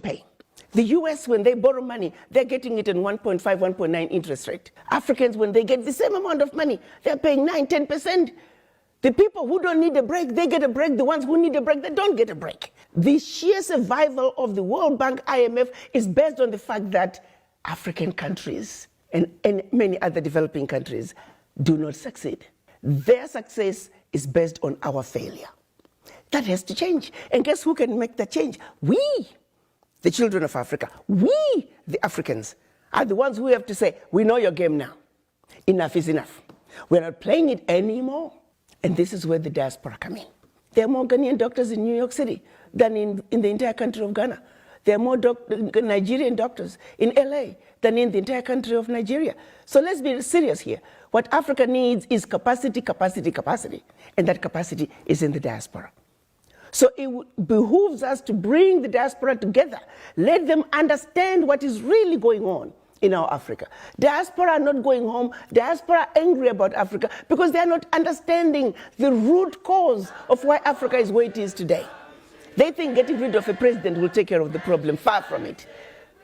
pay. The US, when they borrow money, they're getting it in 1.5, 1.9 interest rate. Africans, when they get the same amount of money, they're paying 9, 10%. The people who don't need a break, they get a break. The ones who need a break, they don't get a break. The sheer survival of the World Bank, IMF, is based on the fact that African countries and many other developing countries do not succeed. Their success is based on our failure. That has to change. And guess who can make that change? We, the children of Africa, we, the Africans, are the ones who have to say, we know your game now. Enough is enough. We're not playing it anymore. And this is where the diaspora come in. There are more Ghanaian doctors in New York City than in the entire country of Ghana. There are more Nigerian doctors in LA than in the entire country of Nigeria. So let's be serious here. What Africa needs is capacity, capacity, capacity. And that capacity is in the diaspora. So it behooves us to bring the diaspora together. Let them understand what is really going on in our Africa. Diaspora are not going home. Diaspora are angry about Africa because they are not understanding the root cause of why Africa is where it is today. They think getting rid of a president will take care of the problem. Far from it.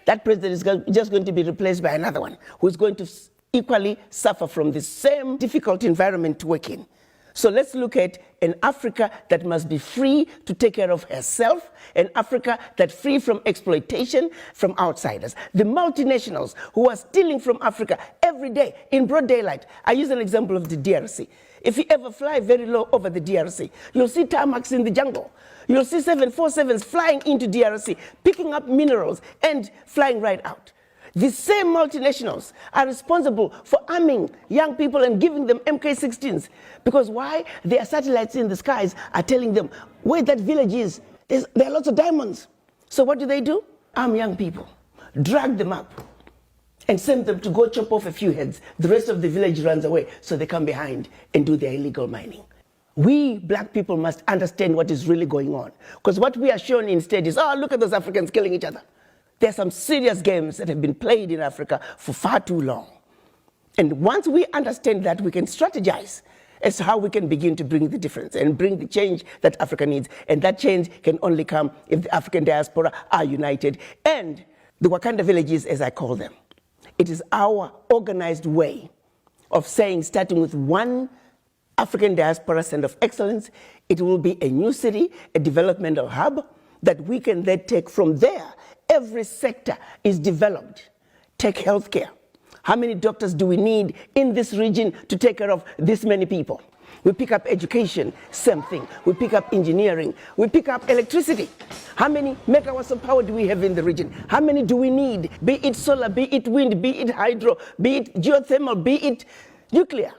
That president is just going to be replaced by another one who is going to equally suffer from the same difficult environment to work in. So let's look at an Africa that must be free to take care of herself, an Africa that's free from exploitation from outsiders. The multinationals who are stealing from Africa every day in broad daylight. I use an example of the DRC. If you ever fly very low over the DRC, you'll see tarmacs in the jungle. You'll see 747s flying into DRC, picking up minerals and flying right out. The same multinationals are responsible for arming young people and giving them MK-16s. Because why? Their satellites in the skies are telling them where that village is. There are lots of diamonds. So what do? Arm young people, drag them up, and send them to go chop off a few heads. The rest of the village runs away, so they come behind and do their illegal mining. We black people must understand what is really going on. Because what we are shown instead is, oh, look at those Africans killing each other. There are some serious games that have been played in Africa for far too long. And once we understand that, we can strategize as to how we can begin to bring the difference and bring the change that Africa needs. And that change can only come if the African diaspora are united. And the Wakanda villages, as I call them, it is our organized way of saying, starting with one African diaspora center of excellence, it will be a new city, a developmental hub that we can then take from there. Every sector is developed. Take healthcare. How many doctors do we need in this region to take care of this many people? We pick up education, same thing. We pick up engineering. We pick up electricity. How many megawatts of power do we have in the region? How many do we need? Be it solar, be it wind, be it hydro, be it geothermal, be it nuclear.